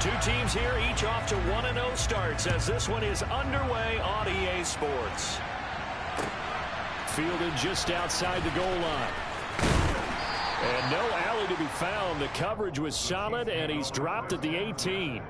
Two teams here, each off to 1-0 starts as this one is underway on EA Sports. Fielded just outside the goal line. And no alley to be found. The coverage was solid, and he's dropped at the 18.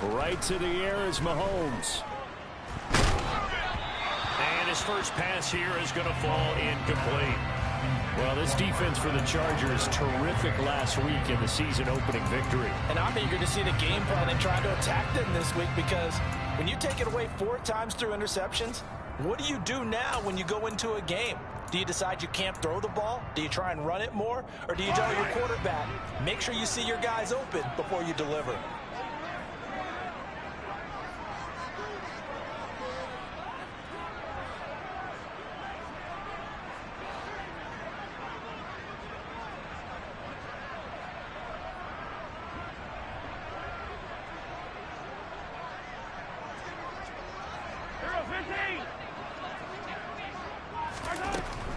Right to the air is Mahomes. And his first pass here is going to fall incomplete. Well, this defense for the Chargers, terrific last week in the season opening victory. And I'm eager to see the game plan and try to attack them this week, because when you take it away 4 times through interceptions, what do you do now when you go into a game? Do you decide you can't throw the ball? Do you try and run it more? Or do you tell your quarterback, make sure you see your guys open before you deliver?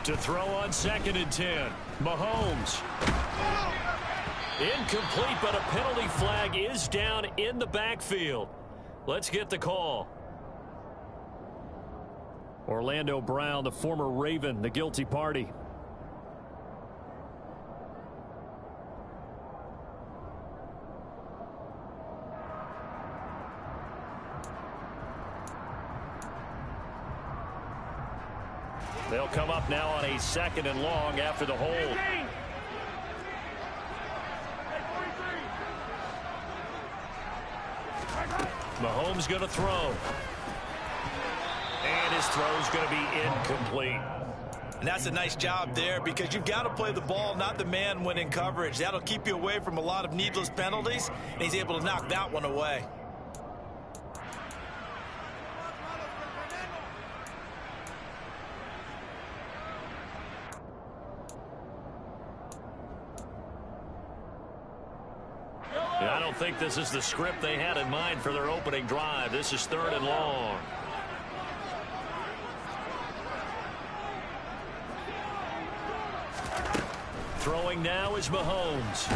To throw on 2nd and 10. Mahomes. Incomplete, but a penalty flag is down in the backfield. Let's get the call. Orlando Brown, the former Raven, the guilty party. They'll come up now on a 2nd and long after the hold. Mahomes going to throw. And his throw's going to be incomplete. And that's a nice job there, because you've got to play the ball, not the man when in coverage. That'll keep you away from a lot of needless penalties, and he's able to knock that one away. I don't think this is the script they had in mind for their opening drive. This is 3rd and long. Throwing now is Mahomes.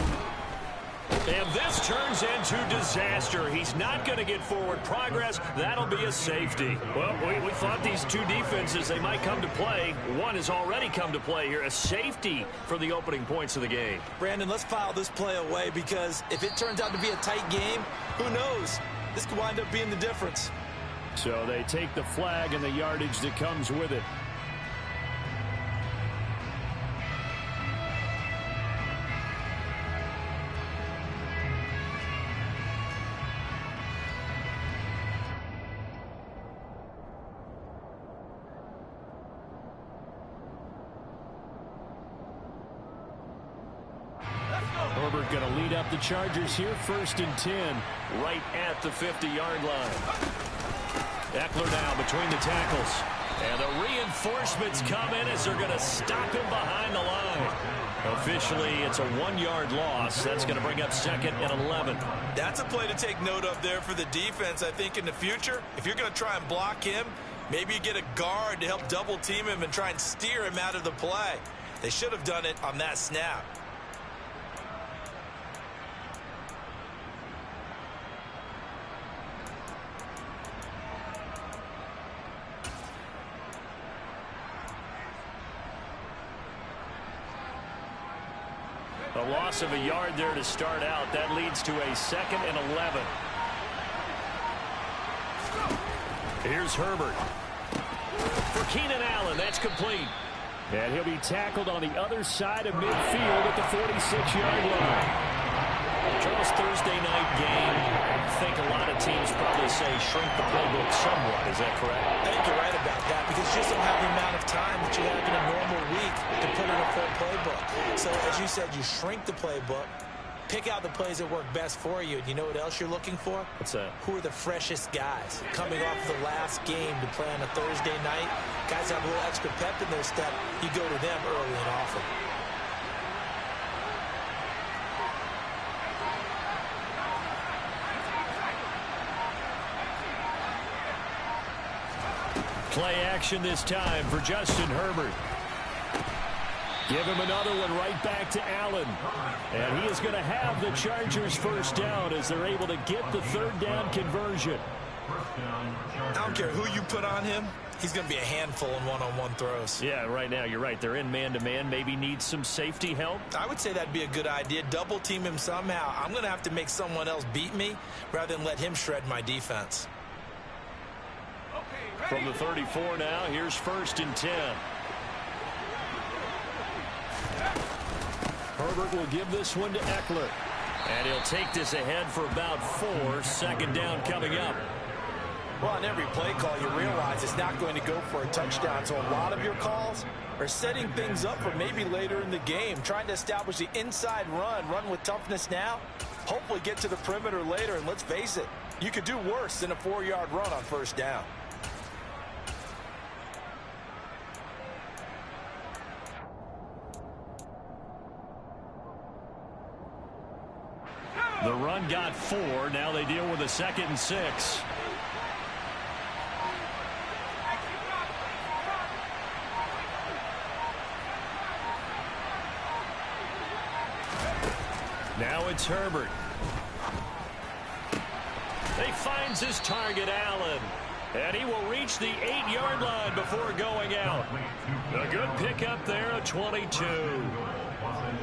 And this turns into disaster. He's not going to get forward progress. That'll be a safety. Well, we thought these two defenses, they might come to play. One has already come to play here. A safety for the opening points of the game. Brandon, let's file this play away, because if it turns out to be a tight game, who knows? This could wind up being the difference. So they take the flag and the yardage that comes with it. Herbert going to lead up the Chargers here, 1st and 10, right at the 50-yard line. Eckler now between the tackles. And the reinforcements come in as they're going to stop him behind the line. Officially, it's a 1-yard loss. That's going to bring up 2nd and 11. That's a play to take note of there for the defense. I think in the future, if you're going to try and block him, maybe you get a guard to help double-team him and try and steer him out of the play. They should have done it on that snap. A loss of a yard there to start out. That leads to a 2nd and 11. Here's Herbert. For Keenan Allen, that's complete. And he'll be tackled on the other side of midfield at the 46-yard line. Charles, Thursday night game, I think a lot of teams probably say shrink the playbook somewhat. Is that correct? I think you're right about that, because you just don't have the amount of time that you have in a normal week to put in a full playbook. So, as you said, you shrink the playbook, Pick out the plays that work best for you. And you know what else you're looking for? What's that? Who are the freshest guys? Coming off the last game to play on a Thursday night, guys have a little extra pep in their step. You go to them early and often. Play action this time for Justin Herbert. Give him another one right back to Allen. And he is going to have the Chargers first down as they're able to get the third down conversion. I don't care who you put on him. He's going to be a handful in one-on-one throws. Yeah, right now, you're right. They're in man-to-man. Maybe needs some safety help. I would say that'd be a good idea. Double team him somehow. I'm going to have to make someone else beat me rather than let him shred my defense. From the 34 now, here's 1st and 10. Herbert will give this one to Eckler. And he'll take this ahead for about 4. 2nd down coming up. Well, on every play call, you realize it's not going to go for a touchdown. So a lot of your calls are setting things up for maybe later in the game, trying to establish the inside run with toughness now, hopefully get to the perimeter later. And let's face it, you could do worse than a 4-yard run on 1st down. The run got 4. Now they deal with a 2nd and 6. Now it's Herbert. He finds his target, Allen. And he will reach the 8-yard line before going out. A good pickup there, a 22.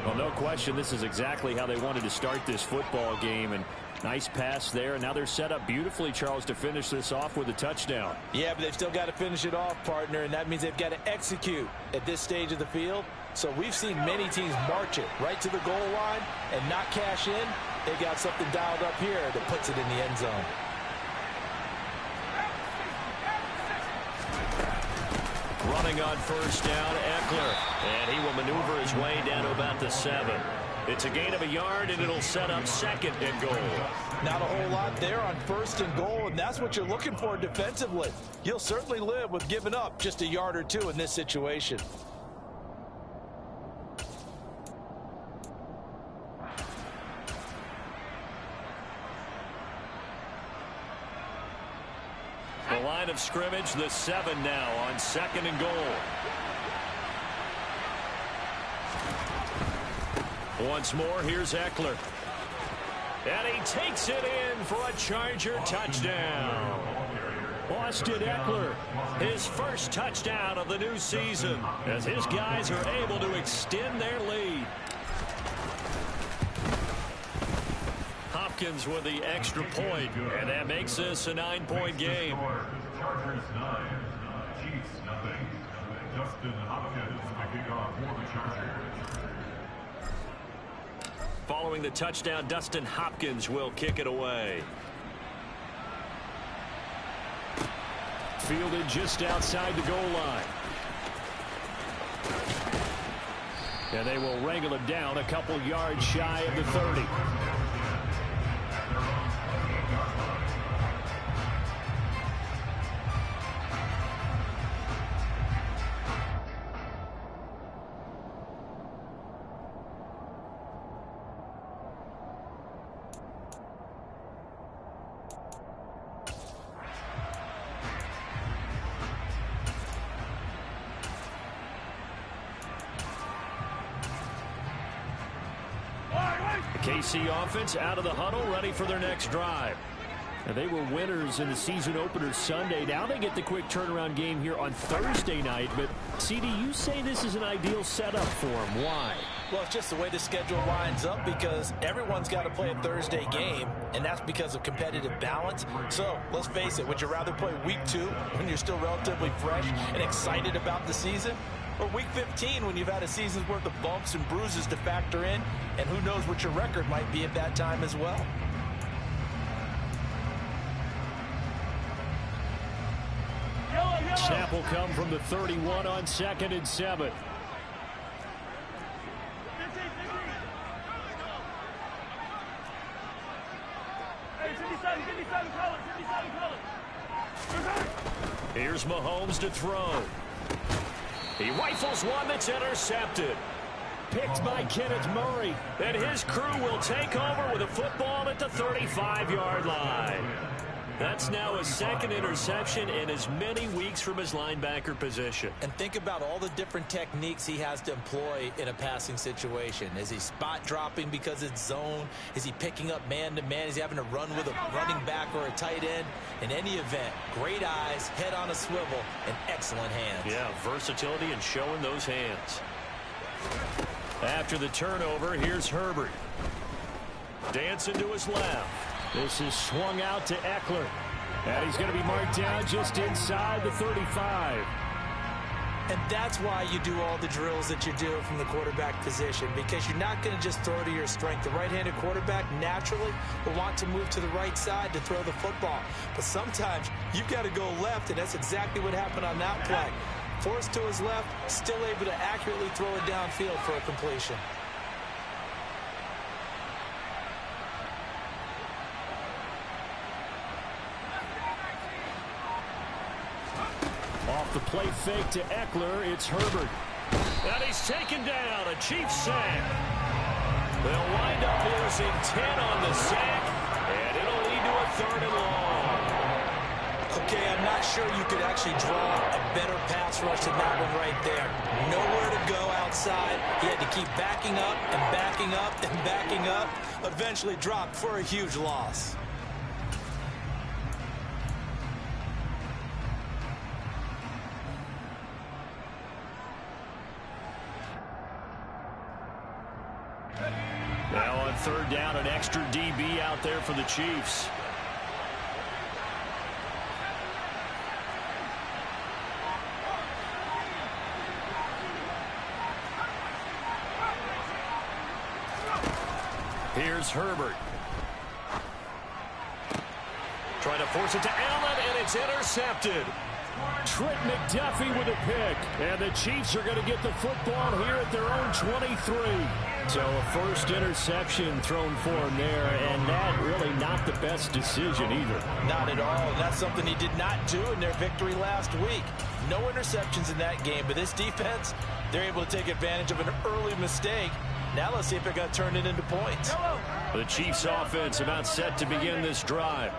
Well, no question, this is exactly how they wanted to start this football game. And nice pass there. And now they're set up beautifully, Charles, to finish this off with a touchdown. Yeah, but they've still got to finish it off, partner. And that means they've got to execute at this stage of the field. So we've seen many teams march it right to the goal line and not cash in. They got something dialed up here that puts it in the end zone. Running on 1st down, Eckler. And he will maneuver his way down to about the 7. It's a gain of a yard, and it'll set up 2nd and goal. Not a whole lot there on 1st and goal, and that's what you're looking for defensively. You'll certainly live with giving up just a yard or 2 in this situation. The line of scrimmage, the 7 now on 2nd and goal. Once more, here's Eckler. And he takes it in for a Charger touchdown. Austin Eckler, his first touchdown of the new season, as his guys are able to extend their lead. Hopkins with the extra point, and that makes this a 9-point game. Chargers 9, Chiefs nothing. Justin Hopkins picking off for the Chargers. Following the touchdown, Dustin Hopkins will kick it away. Fielded just outside the goal line. And they will wrangle him down a couple yards shy of the 30. KC offense out of the huddle, ready for their next drive. And they were winners in the season opener Sunday. Now they get the quick turnaround game here on Thursday night. But, CD, you say this is an ideal setup for them. Why? Well, it's just the way the schedule lines up because everyone's got to play a Thursday game, and that's because of competitive balance. So, let's face it, would you rather play week 2 when you're still relatively fresh and excited about the season? Or week 15 when you've had a season's worth of bumps and bruises to factor in, and who knows what your record might be at that time as well. Snap will come from the 31 on 2nd and 7. Here's Mahomes to throw. He rifles one that's intercepted. Picked by Kenneth Murray. And his crew will take over with a football at the 35-yard line. That's now his second interception in as many weeks from his linebacker position. And think about all the different techniques he has to employ in a passing situation. Is he spot dropping because it's zone? Is he picking up man-to-man? Is he having to run with a running back or a tight end? In any event, great eyes, head on a swivel, and excellent hands. Yeah, versatility and showing those hands. After the turnover, here's Herbert. Dancing to his left. This is swung out to Eckler. And he's going to be marked down just inside the 35. And that's why you do all the drills that you do from the quarterback position, because you're not going to just throw to your strength. The right-handed quarterback naturally will want to move to the right side to throw the football. But sometimes you've got to go left, and that's exactly what happened on that play. Forced to his left, still able to accurately throw it downfield for a completion. Off the play fake to Eckler, it's Herbert. And he's taken down, a Chiefs sack. They'll wind up losing 10 on the sack, and it'll lead to a 3rd and long. Okay, I'm not sure you could actually draw a better pass rush than that one right there. Nowhere to go outside. He had to keep backing up and backing up and backing up. Eventually dropped for a huge loss. Now on 3rd down, an extra DB out there for the Chiefs. Here's Herbert. Trying to force it to Allen, and it's intercepted. Trent McDuffie with a pick. And the Chiefs are going to get the football here at their own 23. So a first interception thrown for him there, and that really not the best decision either. Not at all. That's something he did not do in their victory last week. No interceptions in that game, but this defense, they're able to take advantage of an early mistake. Now let's see if they're going to turn it into points. The Chiefs offense about set to begin this drive.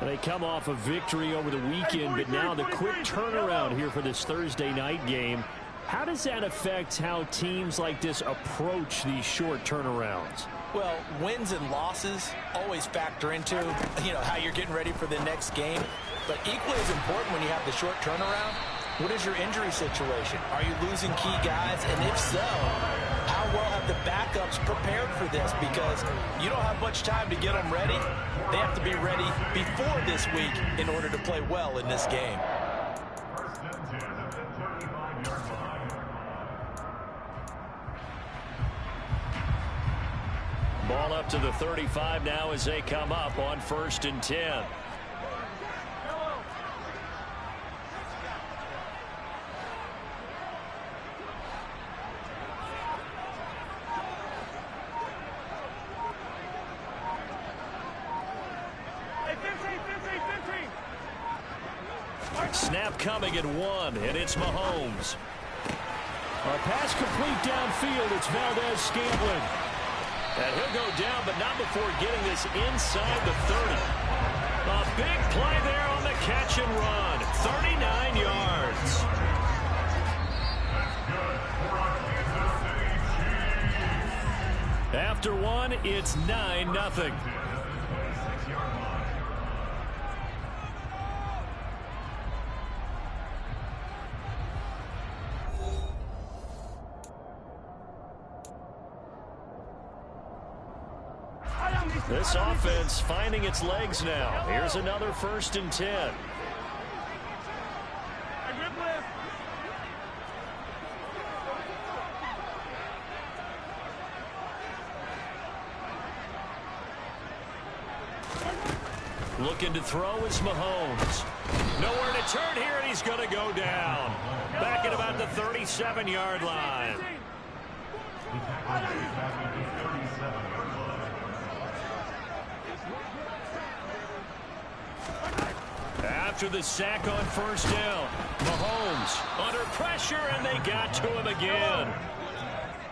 They come off a victory over the weekend, but now the quick turnaround here for this Thursday night game. How does that affect how teams like this approach these short turnarounds? Well, wins and losses always factor into, how you're getting ready for the next game. But equally as important when you have the short turnaround, what is your injury situation? Are you losing key guys? And if so, how well have the backups prepared for this? Because you don't have much time to get them ready. They have to be ready before this week in order to play well in this game. Ball up to the 35 now as they come up on 1st and 10. Snap coming at 1, and it's Mahomes. A pass complete downfield. It's Valdez-Scantling. And he'll go down, but not before getting this inside the 30. A big play there on the catch and run. 39 yards. After 1, it's 9-0. This offense finding its legs now. Here's another 1st and 10. Looking to throw is Mahomes. Nowhere to turn here, and he's going to go down. Back at about the 37-yard line. After the sack on first down, Mahomes under pressure, and they got to him again.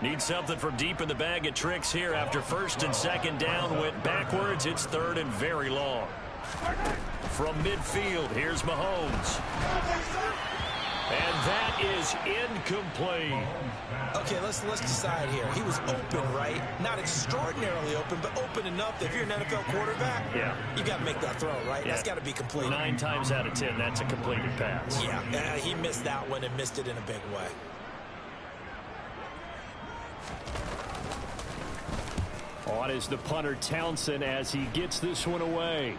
Need something from deep in the bag of tricks here after first and second down went backwards. It's third and very long. From midfield, here's Mahomes. And that is incomplete. Okay, let's decide here. He was open, right? Not extraordinarily open, but open enough that if you're an NFL quarterback, you got to make that throw, right? That's got to be complete. 9 times out of 10, that's a completed pass. Yeah, he missed that one and missed it in a big way. On is the punter, Townsend, as he gets this one away.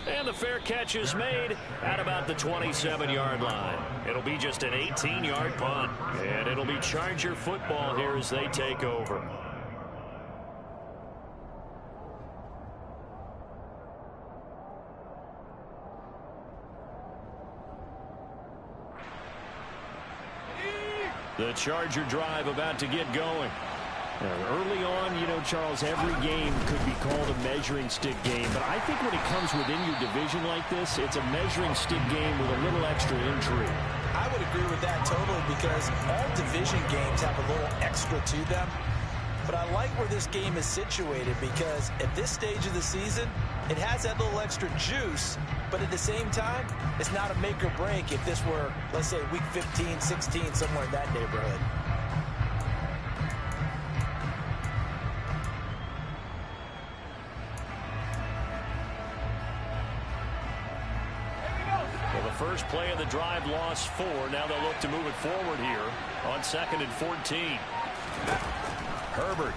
And the fair catch is made at about the 27-yard line. It'll be just an 18-yard punt. And it'll be Charger football here as they take over. The Charger drive about to get going. Early on, you know, Charles, every game could be called a measuring stick game. But I think when it comes within your division like this, it's a measuring stick game with a little extra intrigue. I would agree with that totally because all division games have a little extra to them. But I like where this game is situated because at this stage of the season, it has that little extra juice. But at the same time, it's not a make or break if this were, let's say, week 15, 16, somewhere in that neighborhood. First play of the drive, lost 4. Now they'll look to move it forward here on 2nd and 14. Herbert.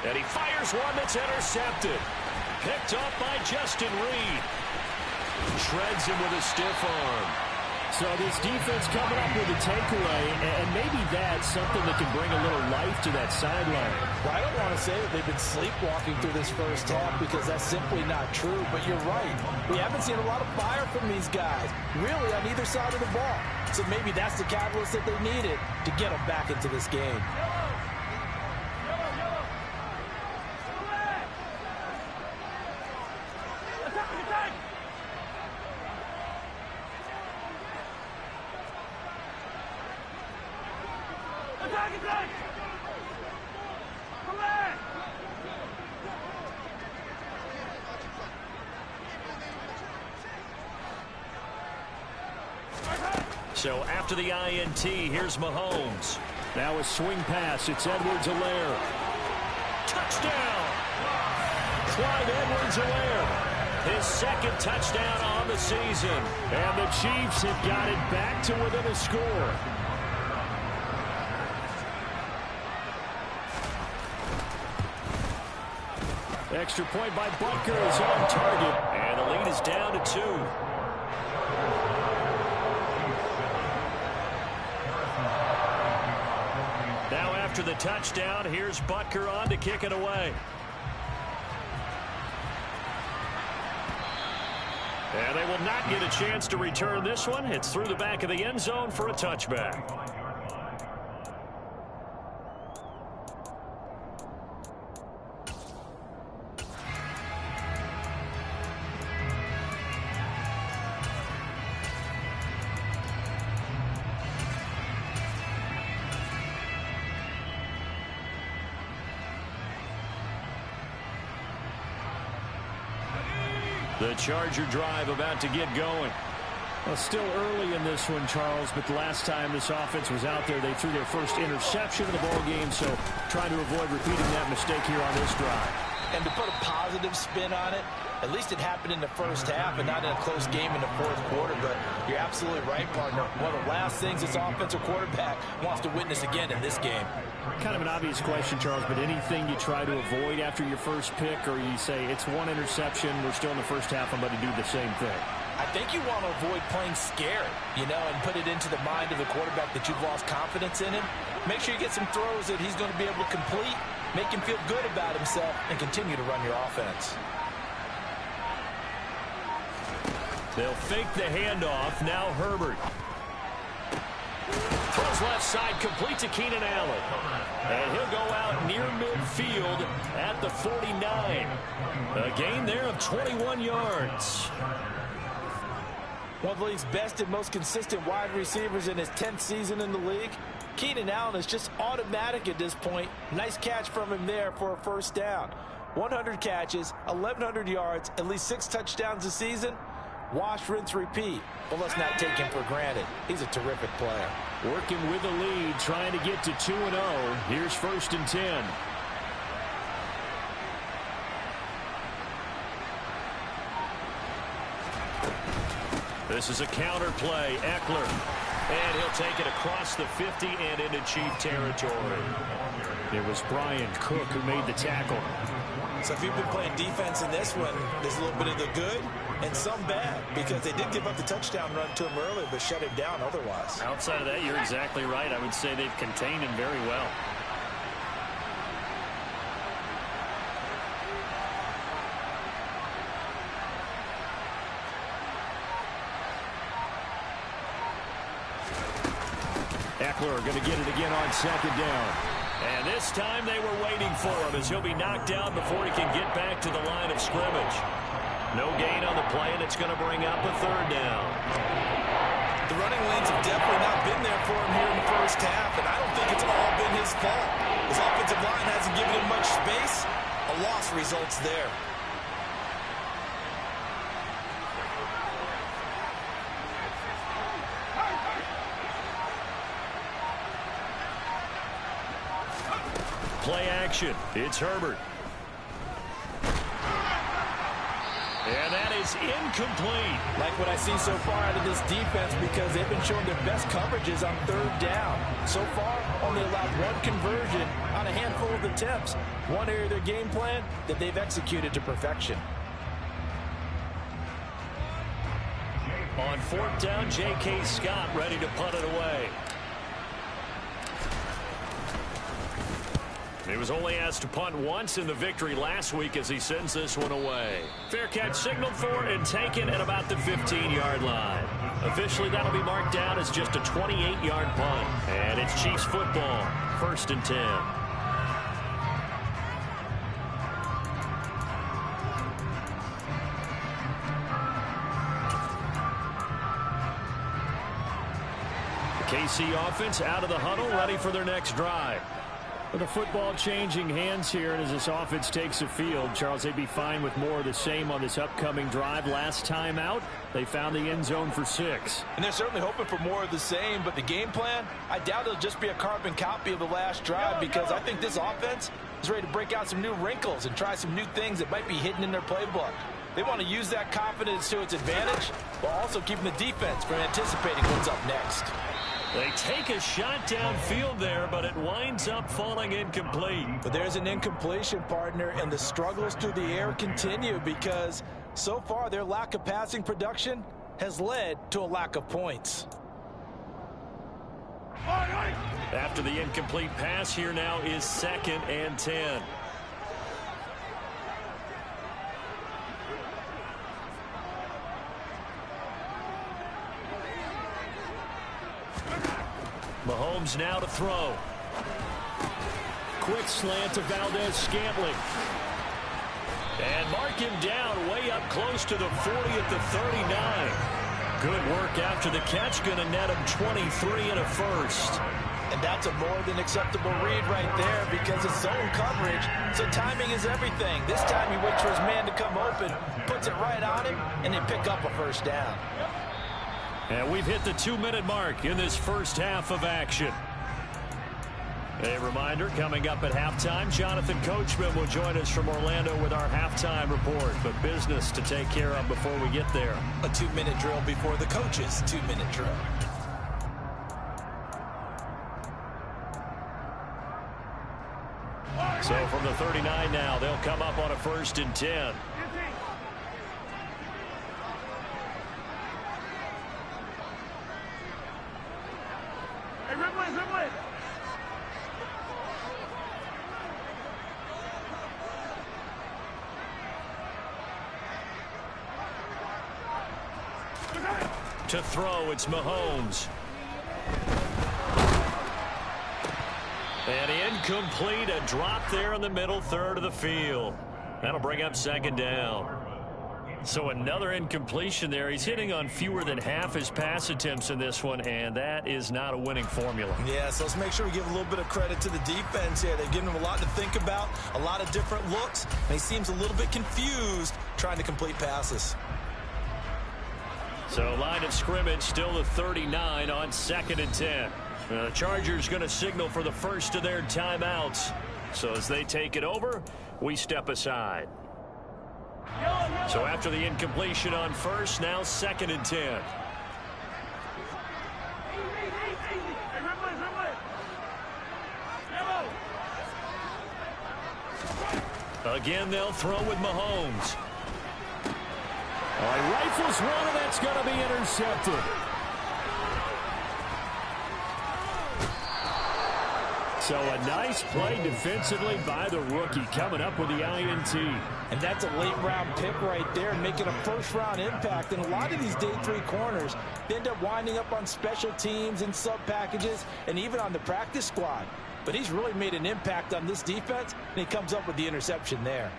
And he fires one that's intercepted. Picked up by Justin Reed. Shreds him with a stiff arm. So this defense coming up with a takeaway, and maybe that's something that can bring a little life to that sideline. Well, I don't want to say that they've been sleepwalking through this first half because that's simply not true, but you're right. We haven't seen a lot of fire from these guys, really on either side of the ball. So maybe that's the catalyst that they needed to get them back into this game. So after the INT, here's Mahomes. Now a swing pass. It's Edwards-Helaire. Touchdown! Clyde Edwards-Helaire. His second touchdown on the season. And the Chiefs have got it back to within a score. Extra point by Butker is on target. And the lead is down to 2. Now after the touchdown, here's Butker on to kick it away. And they will not get a chance to return this one. It's through the back of the end zone for a touchback. The Charger drive about to get going. Well, still early in this one, Charles, but the last time this offense was out there, they threw their first interception of the ball game, so trying to avoid repeating that mistake here on this drive. And to put a positive spin on it, at least it happened in the first half and not in a close game in the fourth quarter. But you're absolutely right, partner. One of the last things this offensive quarterback wants to witness again in this game. Kind of an obvious question, Charles, but anything you try to avoid after your first pick, or you say it's one interception, we're still in the first half, I'm going to do the same thing? I think you want to avoid playing scared, and put it into the mind of the quarterback that you've lost confidence in him. Make sure you get some throws that he's going to be able to complete, make him feel good about himself, and continue to run your offense. They'll fake the handoff. Now Herbert. Throws Throws left side, complete to Keenan Allen. And he'll go out near midfield at the 49. A gain there of 21 yards. One of the league's best and most consistent wide receivers in his 10th season in the league. Keenan Allen is just automatic at this point. Nice catch from him there for a first down. 100 catches, 1,100 yards, at least 6 touchdowns a season. Wash, rinse, repeat. But let's not take him for granted. He's a terrific player. Working with the lead, trying to get to 2-0. Here's 1st and 10. This is a counter play. Eckler. And he'll take it across the 50 and into Chief territory. It was Brian Cook who made the tackle. So if you've been playing defense in this one, there's a little bit of the good and some bad, because they did give up the touchdown run to him early, but shut him down otherwise. Outside of that, you're exactly right. I would say they've contained him very well. Eckler going to get it again on 2nd down. And this time they were waiting for him, as he'll be knocked down before he can get back to the line of scrimmage. No gain on the play, and it's going to bring up a 3rd down. The running lanes have definitely not been there for him here in the first half, and I don't think it's all been his fault. His offensive line hasn't given him much space. A loss results there. Play action. It's Herbert. And that is incomplete. Like what I see so far out of this defense, because they've been showing their best coverages on 3rd down. So far, only allowed 1 conversion on a handful of attempts. One area of their game plan that they've executed to perfection. On 4th down, J.K. Scott ready to punt it away. He was only asked to punt once in the victory last week as he sends this one away. Fair catch signaled for and taken at about the 15-yard line. Officially, that'll be marked down as just a 28-yard punt. And it's Chiefs football, 1st and 10. The KC offense out of the huddle, ready for their next drive. With the football changing hands here, and as this offense takes the field, Charles, they'd be fine with more of the same on this upcoming drive. Last time out, they found the end zone for 6. And they're certainly hoping for more of the same, but the game plan, I doubt it'll just be a carbon copy of the last drive, because I think this offense is ready to break out some new wrinkles and try some new things that might be hidden in their playbook. They want to use that confidence to its advantage, while also keeping the defense from anticipating what's up next. They take a shot downfield there, but it winds up falling incomplete. But there's an incompletion, partner, and the struggles through the air continue, because so far their lack of passing production has led to a lack of points. After the incomplete pass, here now is 2nd and 10. Mahomes now to throw. Quick slant to Valdez-Scantling. And mark him down way up close to the 40 at the 39. Good work after the catch. Going to net him 23 and a first. And that's a more than acceptable read right there, because it's zone coverage, so timing is everything. This time he waits for his man to come open, puts it right on him, and they pick up a first down. And we've hit the 2-minute mark in this first half of action. A reminder, coming up at halftime, Jonathan Coachman will join us from Orlando with our halftime report. But business to take care of before we get there. A 2-minute drill before the coach's 2-minute drill. So from the 39 now, they'll come up on a 1st and 10. To throw, it's Mahomes. And incomplete, a drop there in the middle third of the field. That'll bring up second down. So another incompletion there. He's hitting on fewer than half his pass attempts in this one, and that is not a winning formula. Yeah, so let's make sure we give a little bit of credit to the defense here. They've given him a lot to think about, a lot of different looks, and he seems a little bit confused trying to complete passes. So line of scrimmage still the 39 on 2nd and 10. The Chargers going to signal for the first of their timeouts. So as they take it over, we step aside. So after the incompletion on first, now 2nd and 10. Again, they'll throw with Mahomes. He rifles one, and that's going to be intercepted. So a nice play defensively by the rookie, coming up with the INT. And that's a late-round pick right there, making a first-round impact. And a lot of these day 3 corners, they end up winding up on special teams and sub-packages and even on the practice squad. But he's really made an impact on this defense, and he comes up with the interception there.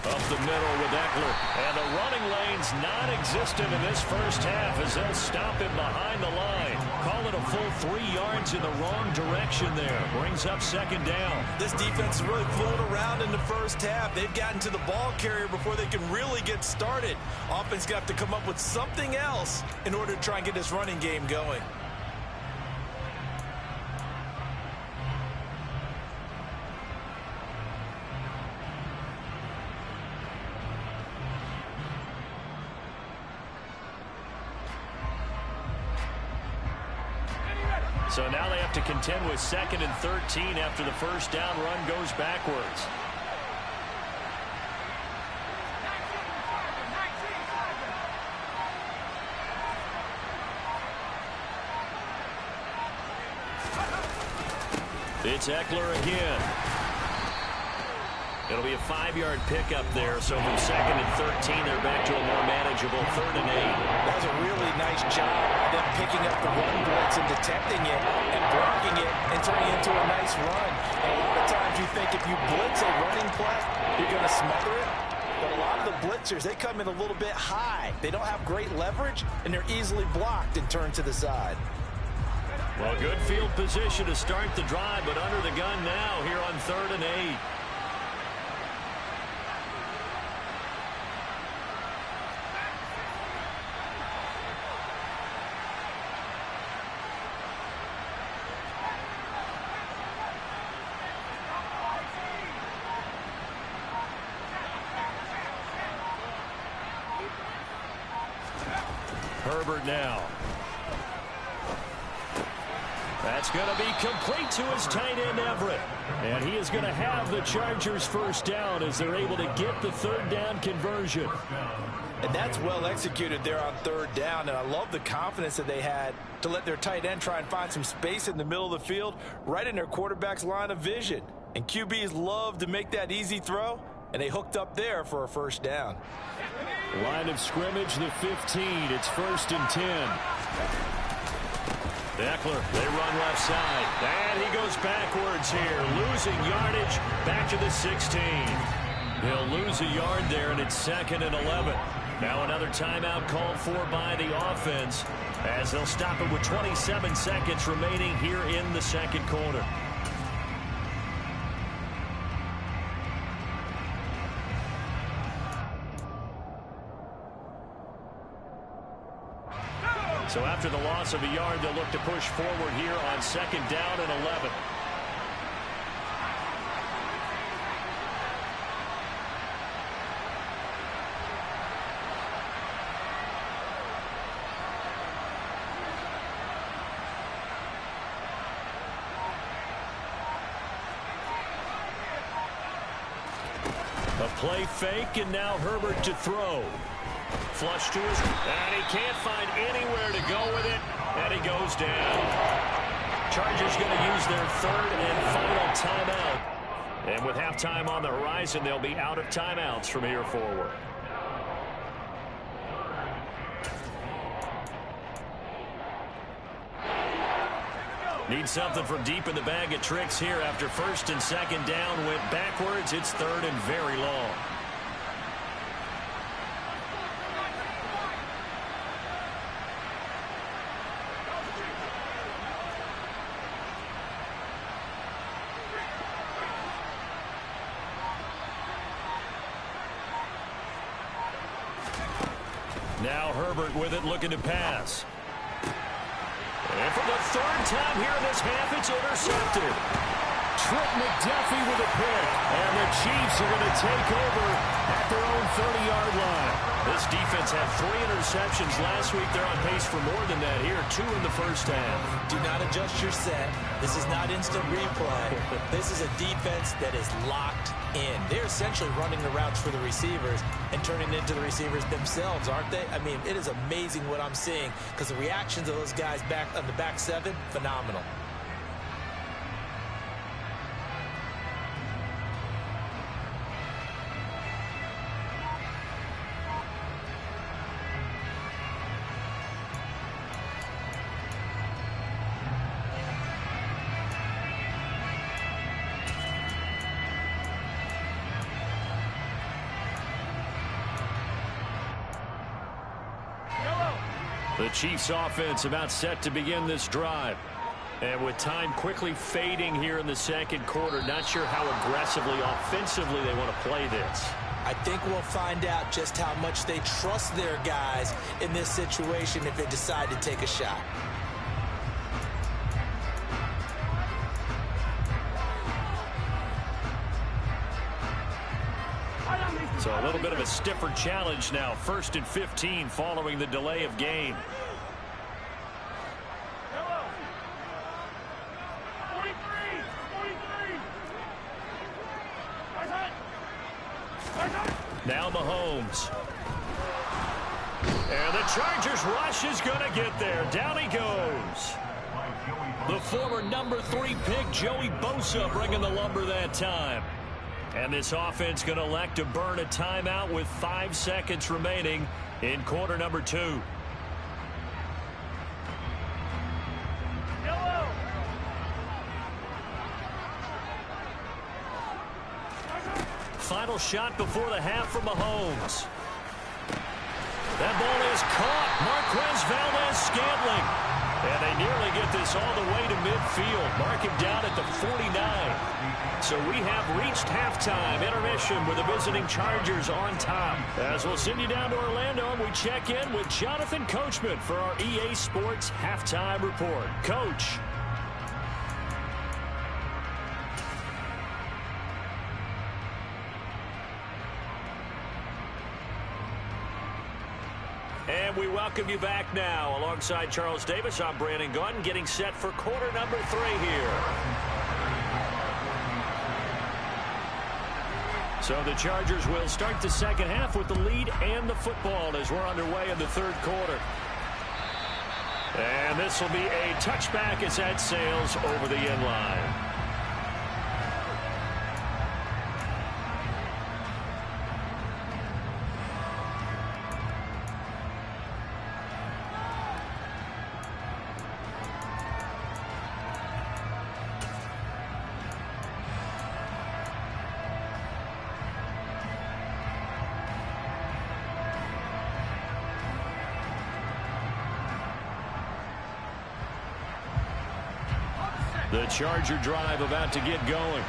Up the middle with Eckler. And the running lane's non-existent in this first half as they'll stop him behind the line. Call it a full 3 yards in the wrong direction there. Brings up second down. This defense is really flown around in the first half. They've gotten to the ball carrier before they can really get started. Offense got to come up with something else in order to try and get this running game going. So now they have to contend with 2nd and 13 after the first down run goes backwards. It's Eckler again. It'll be a 5-yard pickup there. So from 2nd and 13, they're back to a more manageable 3rd and 8. That was a really nice job of them picking up the run blitz and detecting it and blocking it and turning it into a nice run. And a lot of times you think if you blitz a running play, you're going to smother it. But a lot of the blitzers, they come in a little bit high. They don't have great leverage, and they're easily blocked and turned to the side. Well, good field position to start the drive, but under the gun now here on 3rd and 8. Herbert now. That's going to be complete to his tight end, Everett. And he is going to have the Chargers first down as they're able to get the 3rd down conversion. And that's well executed there on 3rd down. And I love the confidence that they had to let their tight end try and find some space in the middle of the field, right in their quarterback's line of vision. And QBs love to make that easy throw, and they hooked up there for a first down. Line of scrimmage, the 15. It's 1st and 10. Eckler, they run left side. And he goes backwards here, losing yardage back to the 16. He'll lose a yard there, and it's 2nd and 11. Now another timeout called for by the offense as they'll stop it with 27 seconds remaining here in the 2nd quarter. So after the loss of a yard, they'll look to push forward here on 2nd down and 11. A play fake, and now Herbert to throw. Flush to his, and he can't find anywhere to go with it, and he goes down. Chargers going to use their 3rd and final timeout. And with halftime on the horizon, they'll be out of timeouts from here forward. Need something from deep in the bag of tricks here after first and second down went backwards. It's third and very long. Now Herbert with it, looking to pass. And for the third time here in this half, it's intercepted. Trent McDuffie with a pick. And the Chiefs are going to take over at their own 30-yard line. This defense had 3 interceptions last week. They're on pace for more than that here. 2 in the first half. Do not adjust your set. This is not instant replay. This is a defense that is locked in. They're essentially running the routes for the receivers and turning it into the receivers themselves, aren't they? I mean, it is amazing what I'm seeing because the reactions of those guys back on the back 7, phenomenal. The Chiefs offense about set to begin this drive. And with time quickly fading here in the second quarter, not sure how aggressively, offensively they want to play this. I think we'll find out just how much they trust their guys in this situation if they decide to take a shot. So a little bit of a stiffer challenge now. 1st and 15 following the delay of game. Now Mahomes. And the Chargers rush is going to get there. Down he goes. The former number 3 pick, Joey Bosa, bringing the lumber that time. And this offense going to elect to burn a timeout with 5 seconds remaining in quarter number 2. Final shot before the half from Mahomes. That ball is caught. Marquez Valdes-Scantling. And they nearly get this all the way to midfield. Mark him down at the 49. So we have reached halftime. Intermission with the visiting Chargers on top. As we'll send you down to Orlando, and we check in with Jonathan Coachman for our EA Sports Halftime Report. Coach. And we welcome you back now. Alongside Charles Davis, I'm Brandon Gunn, getting set for quarter number 3 here. So the Chargers will start the second half with the lead and the football as we're underway in the third quarter. And this will be a touchback as that sails over the end line. The Charger drive about to get going.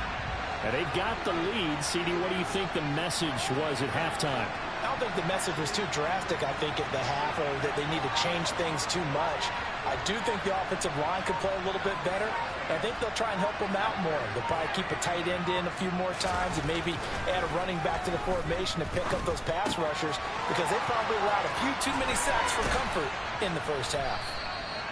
And they've got the lead. CD, what do you think the message was at halftime? I don't think the message was too drastic, I think, at the half, or that they need to change things too much. I do think the offensive line could play a little bit better. I think they'll try and help them out more. They'll probably keep a tight end in a few more times and maybe add a running back to the formation to pick up those pass rushers because they probably allowed a few too many sacks for comfort in the first half.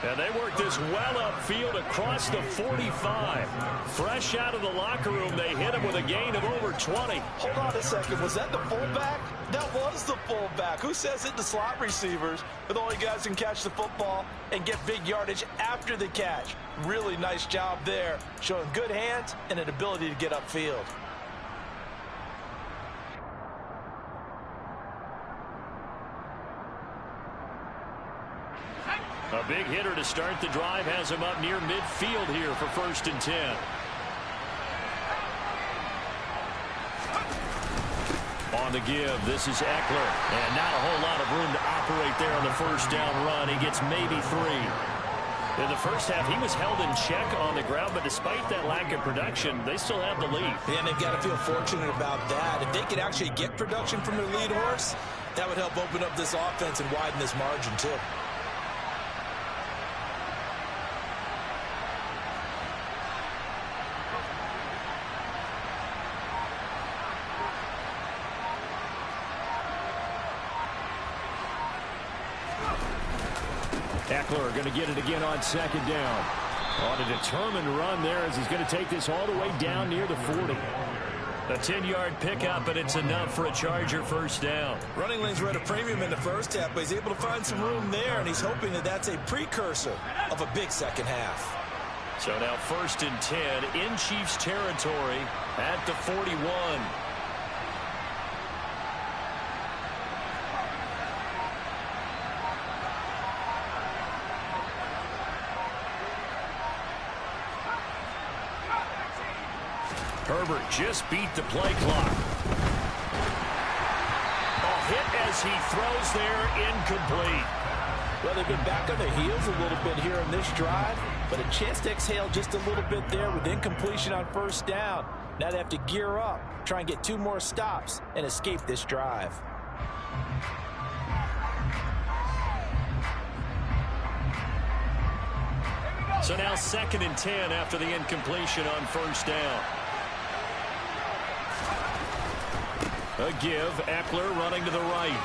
And they worked this well upfield across the 45. Fresh out of the locker room, they hit him with a gain of over 20. Hold on a second. Was that the fullback? That was the fullback. Who says it to slot receivers? But the only guys can catch the football and get big yardage after the catch. Really nice job there, showing good hands and an ability to get upfield. A big hitter to start the drive has him up near midfield here for 1st and 10. On the give, this is Eckler. And not a whole lot of room to operate there on the 1st down run. He gets maybe 3. In the first half, he was held in check on the ground, but despite that lack of production, they still have the lead. Yeah, and they've got to feel fortunate about that. If they could actually get production from their lead horse, that would help open up this offense and widen this margin, too. Eckler going to get it again on 2nd down. On a determined run there as he's going to take this all the way down near the 40. A 10-yard pickup, and it's enough for a Charger 1st down. Running lanes were at a premium in the first half, but he's able to find some room there, and he's hoping that that's a precursor of a big second half. So now 1st and 10 in Chiefs territory at the 41. Herbert just beat the play clock. A hit as he throws there, incomplete. Well, they've been back on their heels a little bit here in this drive, but a chance to exhale just a little bit there with incompletion on 1st down. Now they have to gear up, try and get 2 more stops, and escape this drive. So now 2nd and 10 after the incompletion on 1st down. A give, Eckler running to the right.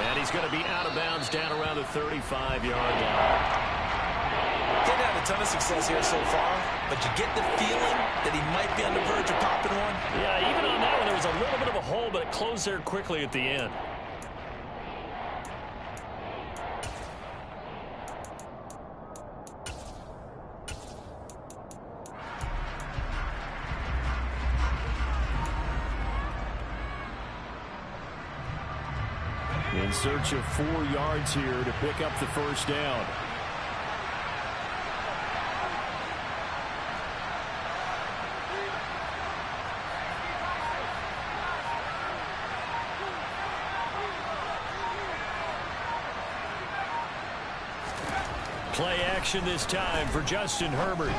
And he's going to be out of bounds down around the 35-yard line. Didn't have a ton of success here so far, but you get the feeling that he might be on the verge of popping one. Yeah, even on that one, there was a little bit of a hole, but it closed there quickly at the end. In search of 4 yards here to pick up the 1st down. Play action this time for Justin Herbert.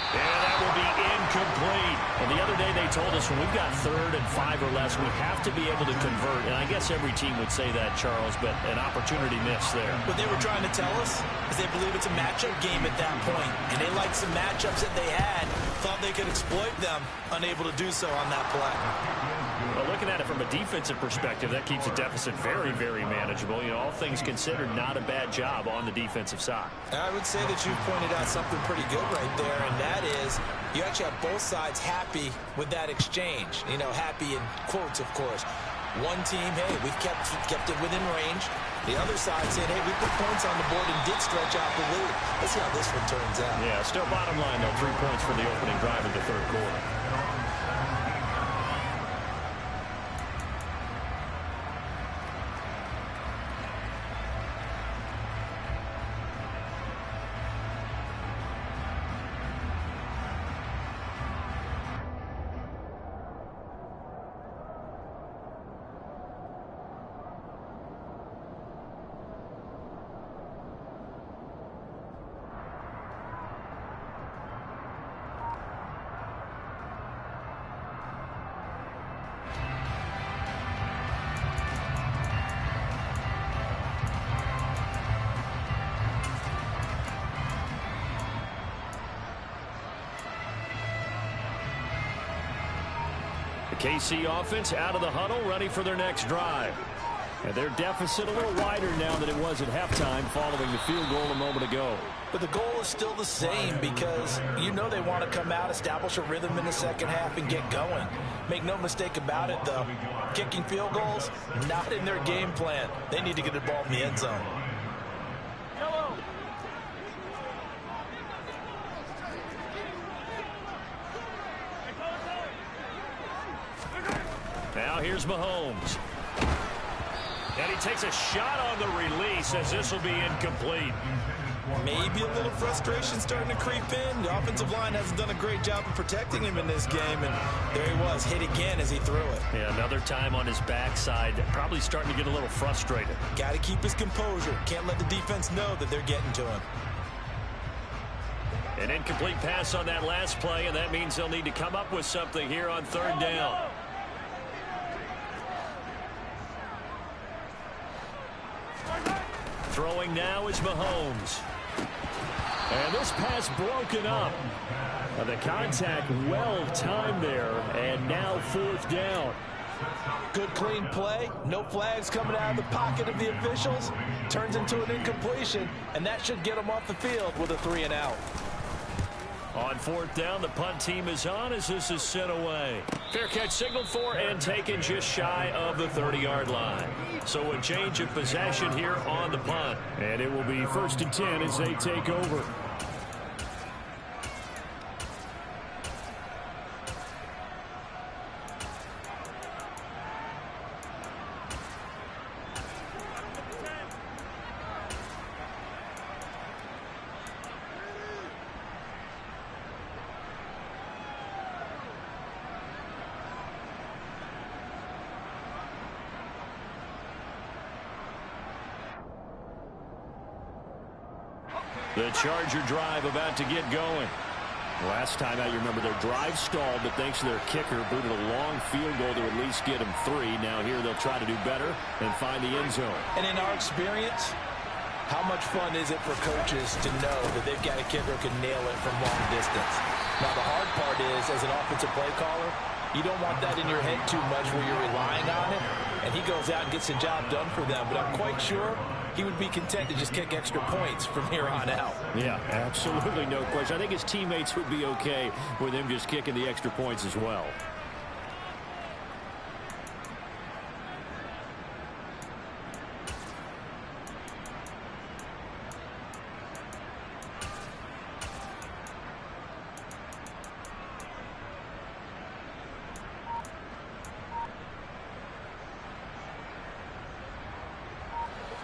And that will be incomplete. And the other day they told us when we've got 3rd and 5 or less, we have to be able to convert. And I guess every team would say that, Charles, but an opportunity missed there. What they were trying to tell us is they believe it's a matchup game at that point. And they liked some matchups that they had, thought they could exploit them, unable to do so on that play. Well, looking at it from a defensive perspective, that keeps a deficit very, very manageable. You know, all things considered, not a bad job on the defensive side. I would say that you've pointed out something pretty good right there, and that is you actually have both sides happy with that exchange. You know, happy in quotes, of course. One team, hey, we've kept it within range. The other side saying, hey, we put points on the board and did stretch out the lead. Let's see how this one turns out. Yeah, still bottom line, though, 3 points for the opening drive of the 3rd quarter. KC offense out of the huddle, ready for their next drive. And their deficit a little wider now than it was at halftime following the field goal a moment ago. But the goal is still the same because you know they want to come out, establish a rhythm in the second half, and get going. Make no mistake about it, though. Kicking field goals, not in their game plan. They need to get the ball in the end zone. Now here's Mahomes. And he takes a shot on the release as this will be incomplete. Maybe a little frustration starting to creep in. The offensive line hasn't done a great job of protecting him in this game, and there he was, hit again as he threw it. Yeah, another time on his backside, probably starting to get a little frustrated. Got to keep his composure. Can't let the defense know that they're getting to him. An incomplete pass on that last play, and that means they'll need to come up with something here on third down. Throwing now is Mahomes. And this pass broken up. The contact well timed there, and now fourth down. Good clean play. No flags coming out of the pocket of the officials. Turns into an incompletion, and that should get them off the field with a 3-and-out. On fourth down, the punt team is on as this is sent away. Fair catch signaled for and taken just shy of the 30-yard line. So a change of possession here on the punt. And it will be 1st and 10 as they take over. The Charger drive about to get going. Last time out, you remember their drive stalled, but thanks to their kicker, booted a long field goal to at least get them 3. Now here they'll try to do better and find the end zone. And in our experience, how much fun is it for coaches to know that they've got a kicker who can nail it from long distance? Now, the hard part is, as an offensive play caller, you don't want that in your head too much where you're relying on it, and he goes out and gets the job done for them. But I'm quite sure he would be content to just kick extra points from here on out. Yeah, absolutely no question. I think his teammates would be okay with him just kicking the extra points as well.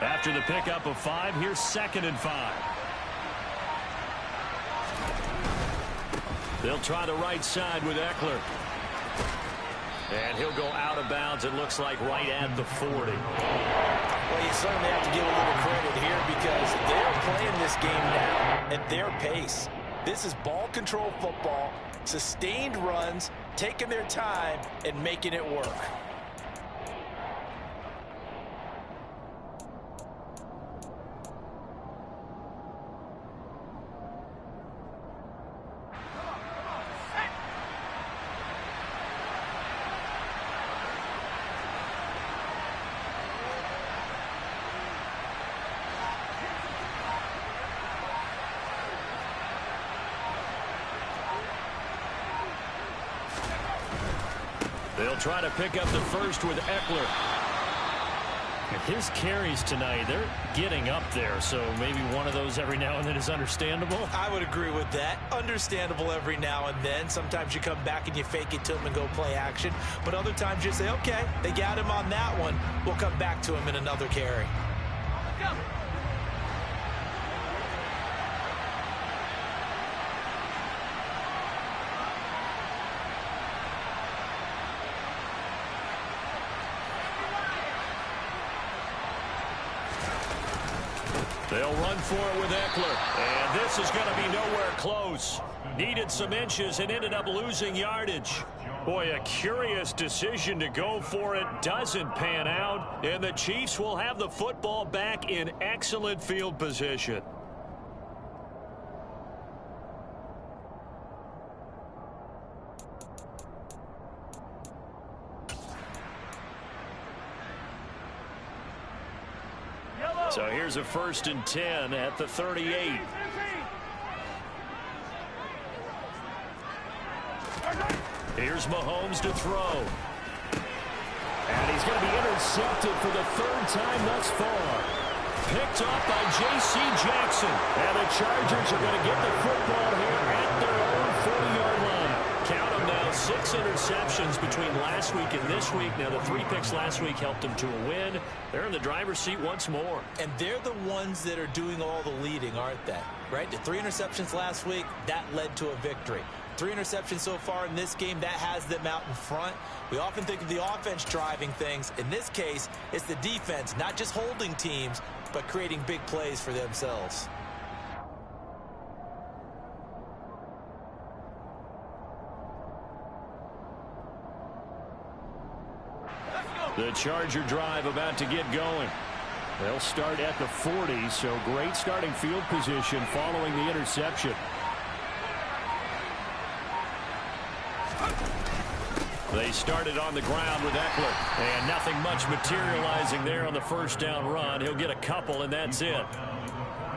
After the pickup of 5, here's 2nd and 5. They'll try the right side with Eckler. And he'll go out of bounds, it looks like, right at the 40. Well, you certainly have to give a little credit here because they're playing this game now at their pace. This is ball control football, sustained runs, taking their time, and making it work. They'll try to pick up the first with Eckler. His carries tonight, they're getting up there, so maybe one of those every now and then is understandable. I would agree with that. Understandable every now and then. Sometimes you come back and you fake it to him and go play action. But other times you say, okay, they got him on that one. We'll come back to him in another carry. Go. They'll run for it with Eckler. And this is going to be nowhere close. Needed some inches and ended up losing yardage. Boy, a curious decision to go for it. Doesn't pan out. And the Chiefs will have the football back in excellent field position. So here's a 1st and 10 at the 38. Here's Mahomes to throw. And he's going to be intercepted for the 3rd time thus far. Picked up by J.C. Jackson. And the Chargers are going to get the football here at their own 40-yard line. Count them now, 6 interceptions between last week and this week. Now, the 3 picks last week helped them to a win. They're in the driver's seat once more. And they're the ones that are doing all the leading, aren't they? Right? The 3 interceptions last week, that led to a victory. 3 interceptions so far in this game, that has them out in front. We often think of the offense driving things. In this case, it's the defense, not just holding teams, but creating big plays for themselves. The Charger drive about to get going. They'll start at the 40, so great starting field position following the interception. They started on the ground with Ekeler, and nothing much materializing there on the first down run. He'll get a couple, and that's it.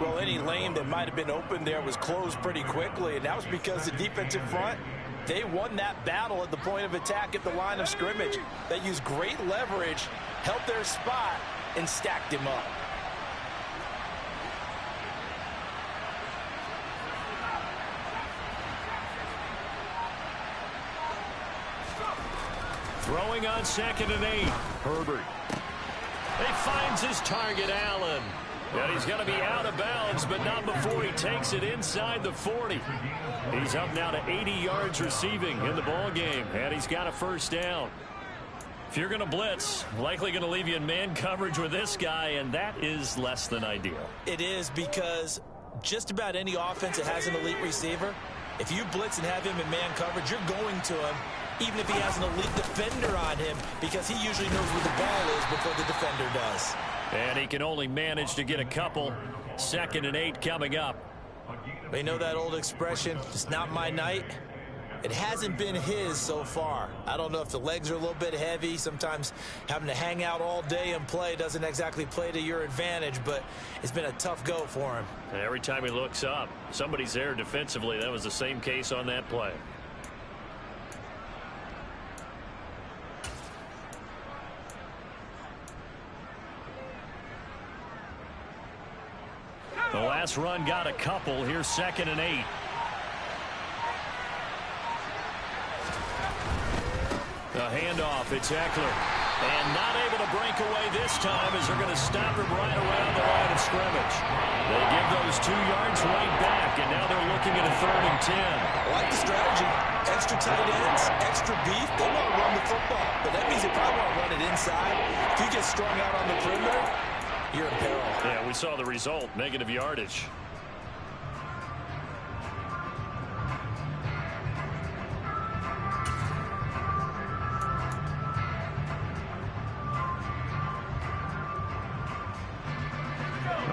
Well, any lane that might have been open there was closed pretty quickly, and that was because the defensive front, they won that battle at the point of attack at the line of scrimmage. They used great leverage, held their spot, and stacked him up. Throwing on 2nd and 8. Herbert. He finds his target, Allen. And he's going to be out of bounds, but not before he takes it inside the 40. He's up now to 80 yards receiving in the ball game, and he's got a first down. If you're going to blitz, likely going to leave you in man coverage with this guy, and that is less than ideal. It is, because just about any offense that has an elite receiver, if you blitz and have him in man coverage, you're going to him, even if he has an elite defender on him, because he usually knows where the ball is before the defender does. And he can only manage to get a couple. 2nd and 8 coming up. You know that old expression, it's not my night? It hasn't been his so far. I don't know if the legs are a little bit heavy. Sometimes having to hang out all day and play doesn't exactly play to your advantage, but it's been a tough go for him. And every time he looks up, somebody's there defensively. That was the same case on that play. The last run got a couple. Here's 2nd and 8. The handoff, it's Ekeler. And not able to break away this time as they're going to stop him right around the line of scrimmage. They give those 2 yards right back, and now they're looking at a 3rd and 10. I like the strategy. Extra tight ends, extra beef. They want to run the football, but that means they probably want to run it inside. If you get strung out on the perimeter, you're in peril. Yeah, we saw the result, negative yardage.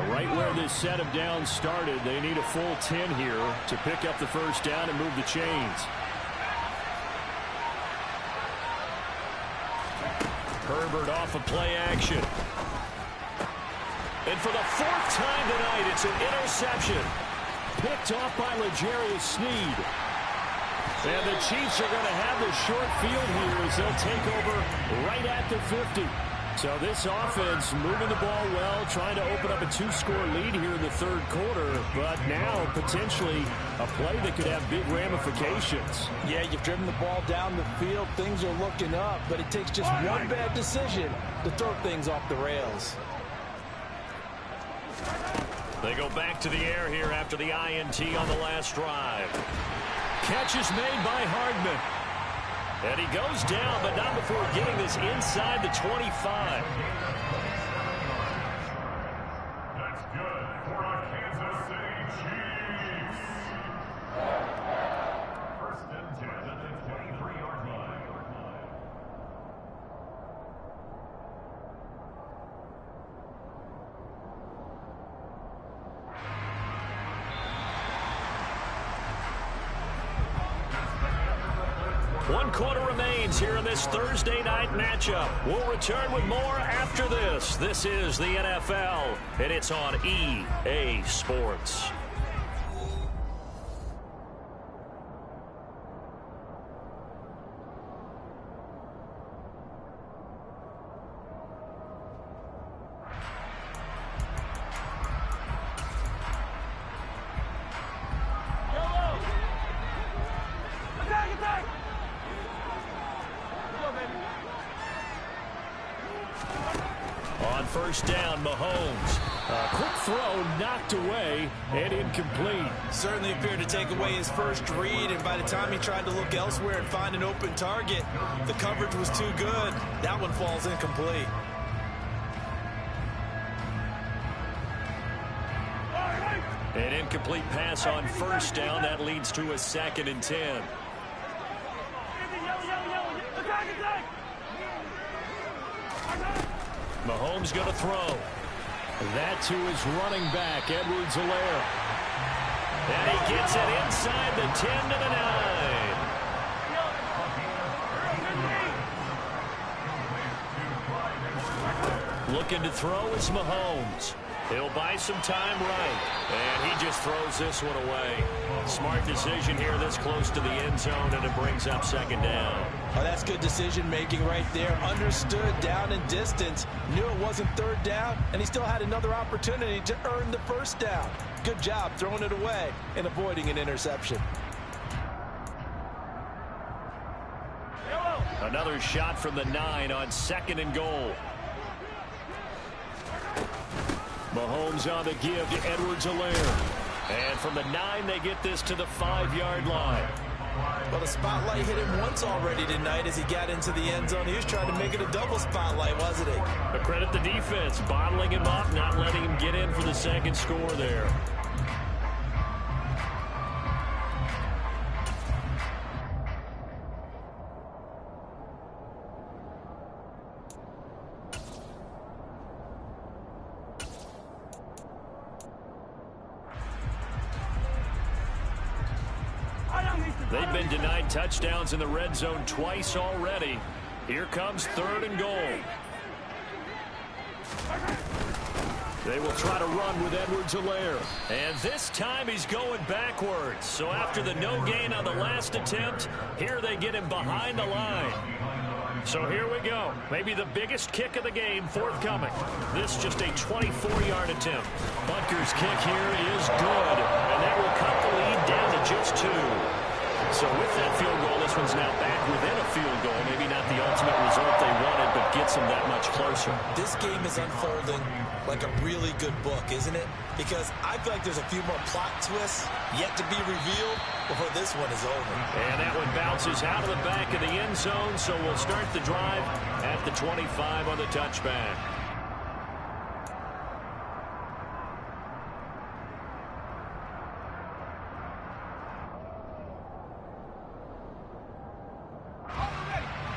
Right where this set of downs started, they need a full 10 here to pick up the first down and move the chains. Herbert off of play action. And for the 4th time tonight, it's an interception. Picked off by L'Jarius Sneed. And the Chiefs are going to have the short field here as they'll take over right at the 50. So this offense moving the ball well, trying to open up a 2-score lead here in the 3rd quarter, but now potentially a play that could have big ramifications. Yeah, you've driven the ball down the field. Things are looking up, but it takes just one bad decision to throw things off the rails. They go back to the air here after the INT on the last drive. Catch is made by Hardman. And he goes down, but not before getting this inside the 25. That's good for our Kansas City Chiefs. 1st and 10 at the 23-yard line. One quarter remains here in this Thursday night matchup. We'll return with more after this. This is the NFL, and it's on EA Sports. first down. Mahomes. Quick throw, knocked away, and incomplete. Certainly appeared to take away his first read, and by the time he tried to look elsewhere and find an open target, the coverage was too good. That one falls incomplete. An incomplete pass on first down. That leads to a 2nd and 10. Mahomes going to throw. That to his running back, Edwards-Helaire. And he gets it inside the 10 to the 9. Looking to throw is Mahomes. He'll buy some time right. And he just throws this one away. Smart decision here this close to the end zone, and it brings up 2nd down. Oh, that's good decision-making right there. Understood down and distance. Knew it wasn't 3rd down, and he still had another opportunity to earn the 1st down. Good job throwing it away and avoiding an interception. Another shot from the 9 on 2nd and goal. Mahomes on the give to Edwards-Helaire. And from the 9, they get this to the 5-yard line. Well, the spotlight hit him once already tonight as he got into the end zone. He was trying to make it a double spotlight, wasn't he? But credit the defense, bottling him up, not letting him get in for the 2nd score there. They've been denied touchdowns in the red zone twice already. Here comes 3rd and goal. They will try to run with Edwards-Helaire. And this time he's going backwards. So after the no gain on the last attempt, here they get him behind the line. So here we go. Maybe the biggest kick of the game forthcoming. This just a 24-yard attempt. Butker's kick here is good. And that will cut the lead down to just 2. So with that field goal, this one's now back within a field goal. Maybe not the ultimate result they wanted, but gets them that much closer. This game is unfolding like a really good book, isn't it? Because I feel like there's a few more plot twists yet to be revealed before this one is over. And that one bounces out of the back of the end zone, so we'll start the drive at the 25 on the touchback.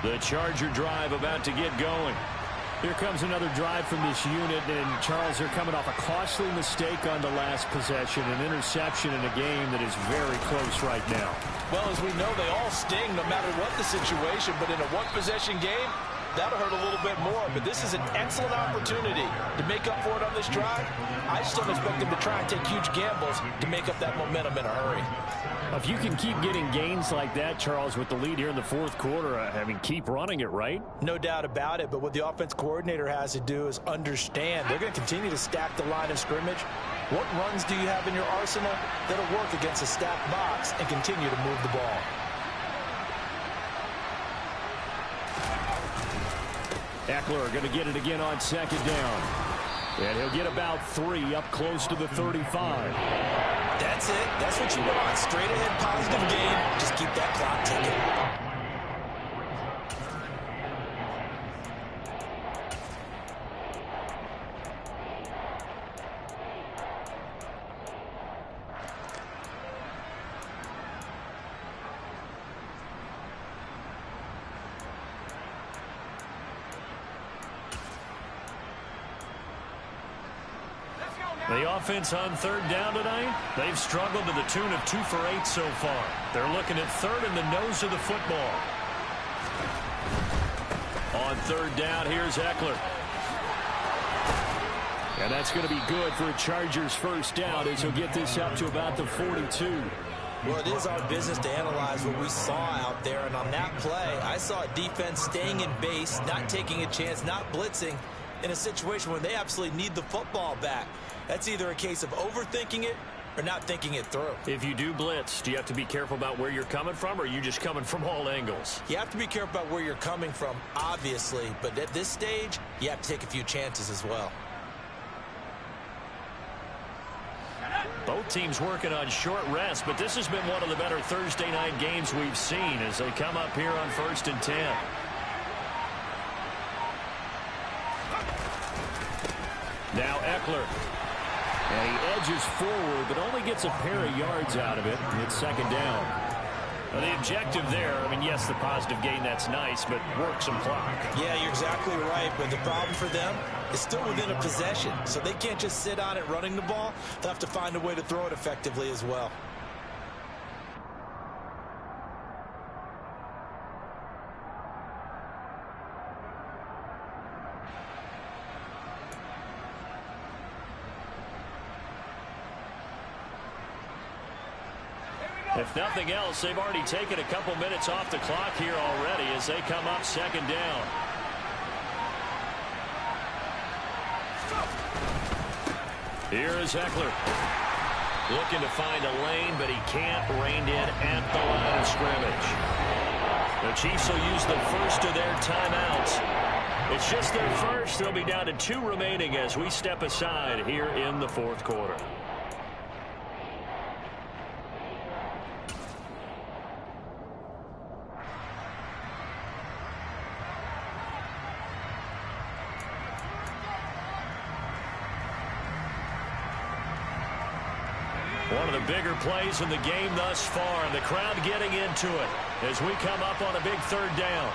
The Charger drive about to get going. Here comes another drive from this unit, and Charles, they're coming off a costly mistake on the last possession, an interception in a game that is very close right now. Well, as we know, they all sting no matter what the situation, but in a one-possession game, that'll hurt a little bit more. But this is an excellent opportunity to make up for it on this drive. I just don't expect them to try and take huge gambles to make up that momentum in a hurry. If you can keep getting gains like that, Charles, with the lead here in the 4th quarter, I mean, keep running it, right? No doubt about it, but what the offense coordinator has to do is understand they're going to continue to stack the line of scrimmage. What runs do you have in your arsenal that'll work against a stacked box and continue to move the ball? Eckler going to get it again on 2nd down. And he'll get about 3 up close to the 35. That's it. That's what you want. Straight ahead positive game. Just keep that clock ticking. The offense on 3rd down tonight, they've struggled to the tune of 2 for 8 so far. They're looking at 3rd in the nose of the football. On 3rd down, here's Eckler. And that's going to be good for a Chargers first down as he'll get this up to about the 42. Well, it is our business to analyze what we saw out there, and on that play, I saw a defense staying in base, not taking a chance, not blitzing, in a situation where they absolutely need the football back. That's either a case of overthinking it or not thinking it through. If you do blitz, do you have to be careful about where you're coming from, or are you just coming from all angles? You have to be careful about where you're coming from, obviously, but at this stage, you have to take a few chances as well. Both teams working on short rest, but this has been one of the better Thursday night games we've seen as they come up here on 1st and 10. Now Eckler. And he edges forward, but only gets a pair of yards out of it. It's 2nd down. Well, the objective there, I mean, yes, the positive gain, that's nice, but work some clock. Yeah, you're exactly right, but the problem for them is still within a possession, so they can't just sit on it running the ball. They'll have to find a way to throw it effectively as well. If nothing else, they've already taken a couple minutes off the clock here already as they come up 2nd down. Here is Eckler. Looking to find a lane, but he can't. Reined in at the line of scrimmage. The Chiefs will use the first of their timeouts. It's just their first. They'll be down to 2 remaining as we step aside here in the 4th quarter. One of the bigger plays in the game thus far, and the crowd getting into it as we come up on a big 3rd down.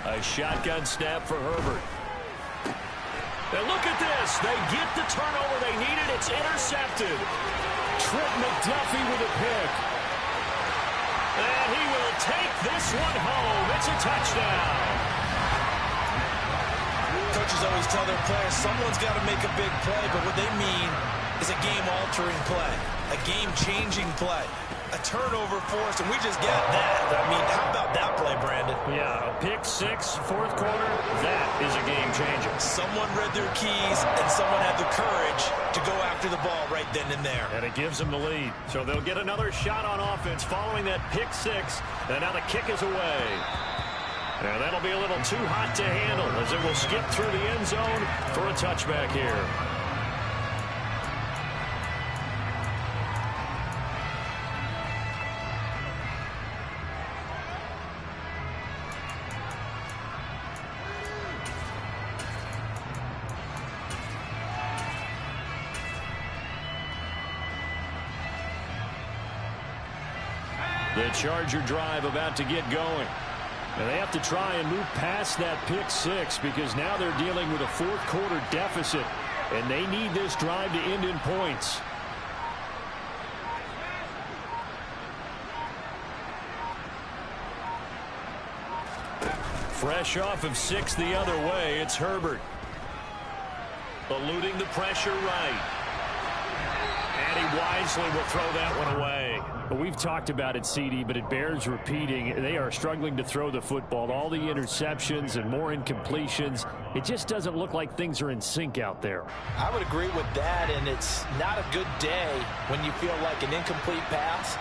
A shotgun snap for Herbert. And look at this. They get the turnover they needed. It's intercepted. Trent McDuffie with a pick. And he will take this one home. It's a touchdown. Coaches always tell their players someone's got to make a big play, but what they mean is a game-altering play, a game-changing play, a turnover force, and we just got that. I mean, how about that play, Brandon? Yeah, a pick 6, 4th quarter, that is a game changer. Someone read their keys, and someone had the courage to go after the ball right then and there. And it gives them the lead. So they'll get another shot on offense following that pick 6, and now the kick is away. And that'll be a little too hot to handle as it will skip through the end zone for a touchback here. The Charger drive about to get going. And they have to try and move past that pick 6 because now they're dealing with a 4th quarter deficit. And they need this drive to end in points. Fresh off of 6 the other way, it's Herbert. Eluding the pressure right. And he wisely will throw that one away. We've talked about it, CD, but it bears repeating. They are struggling to throw the football. All the interceptions and more incompletions. It just doesn't look like things are in sync out there. I would agree with that, and it's not a good day when you feel like an incomplete pass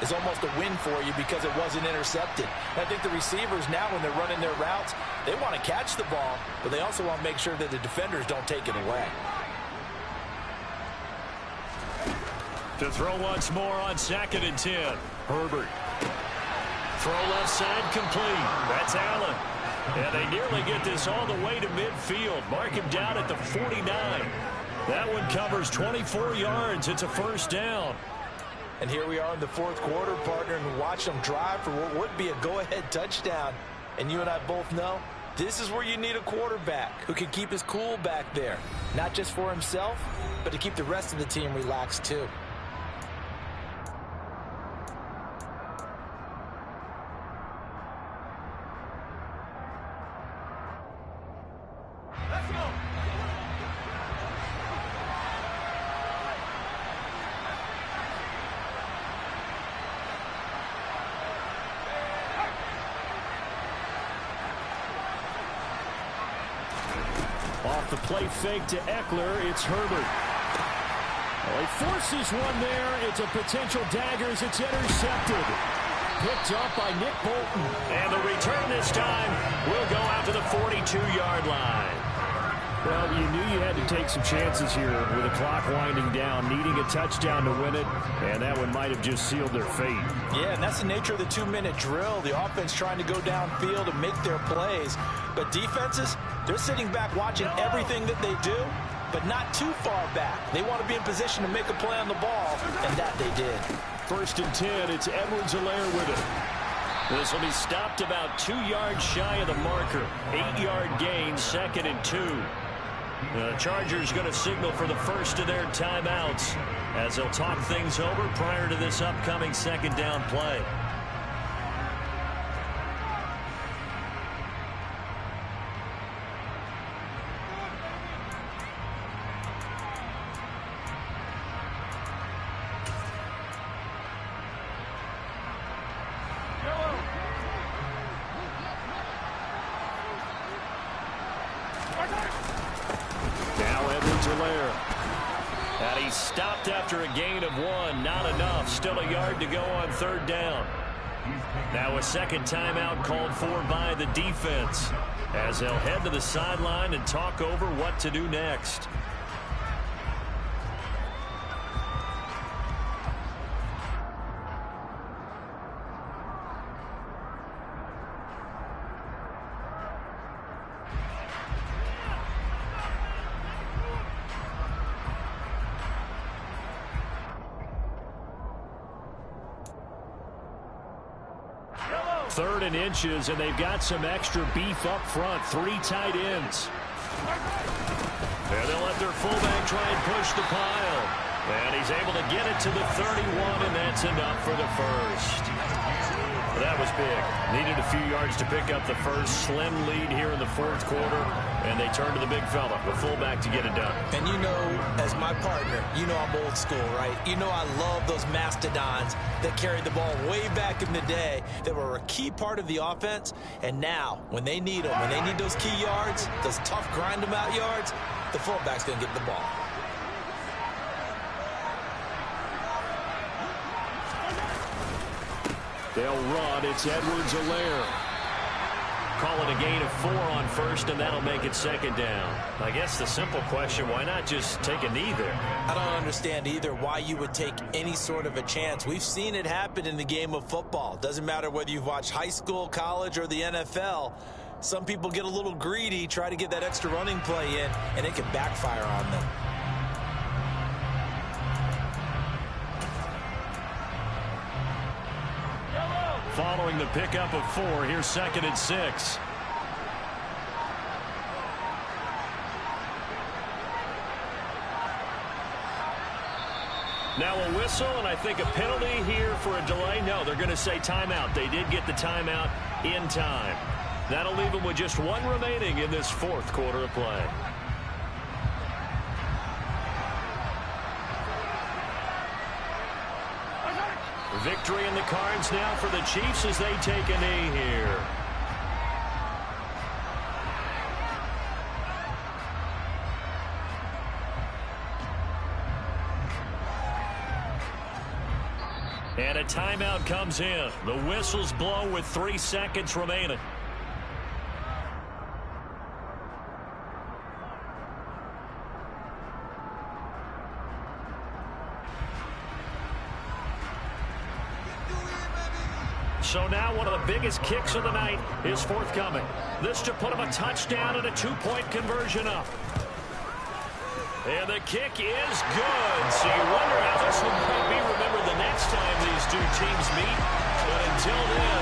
is almost a win for you because it wasn't intercepted. And I think the receivers now, when they're running their routes, they want to catch the ball, but they also want to make sure that the defenders don't take it away. To throw once more on 2nd and 10. Herbert. Throw left side complete. That's Allen. And they nearly get this all the way to midfield. Mark him down at the 49. That one covers 24 yards. It's a 1st down. And here we are in the 4th quarter, partner, and watch them drive for what would be a go-ahead touchdown. And you and I both know this is where you need a quarterback who can keep his cool back there. Not just for himself, but to keep the rest of the team relaxed too. off the play fake to Eckler. It's Herbert. Well, he forces one there. It's a potential dagger as it's intercepted. Picked up by Nick Bolton. And the return this time will go out to the 42-yard line. Well, you knew you had to take some chances here with the clock winding down, needing a touchdown to win it, and that one might have just sealed their fate. Yeah, and that's the nature of the 2-minute drill. The offense trying to go downfield and make their plays. But defenses, they're sitting back watching everything that they do, but not too far back. They want to be in position to make a play on the ball, and that they did. 1st and 10, it's Edwards-Helaire with it. This will be stopped about 2 yards shy of the marker. 8-yard gain, 2nd and 2. The Chargers going to signal for the first of their timeouts as they'll talk things over prior to this upcoming 2nd down play. And he stopped after a gain of 1. Not enough. Still a yard to go on 3rd down. Now a second timeout called for by the defense as they'll head to the sideline and talk over what to do next. Third and inches, and they've got some extra beef up front. 3 tight ends. And they'll let their fullback try and push the pile. And he's able to get it to the 31, and that's enough for the first. That was big. Needed a few yards to pick up the first. Slim lead here in the 4th quarter, and they turn to the big fella, the fullback, to get it done. And you know, as my partner, you know I'm old school, right? You know I love those mastodons that carried the ball way back in the day that were a key part of the offense. And now, when they need them, when they need those key yards, those tough grind-them-out yards, the fullback's going to get the ball. They'll run. It's Edwards-Helaire. Call it a gain of 4 on 1st, and that'll make it 2nd down. I guess the simple question, why not just take a knee there? I don't understand either why you would take any sort of a chance. We've seen it happen in the game of football. Doesn't matter whether you've watched high school, college, or the NFL. Some people get a little greedy, try to get that extra running play in, and it can backfire on them. Following the pickup of 4, here's 2nd and 6. Now a whistle, and I think a penalty here for a delay. No, they're going to say timeout. They did get the timeout in time. That'll leave them with just 1 remaining in this 4th quarter of play. Victory in the cards now for the Chiefs as they take a knee here. And a timeout comes in. The whistles blow with 3 seconds remaining. So now one of the biggest kicks of the night is forthcoming. This to put him a touchdown and a 2-point conversion up. And the kick is good. So you wonder how this one might be remembered the next time these two teams meet. But until then,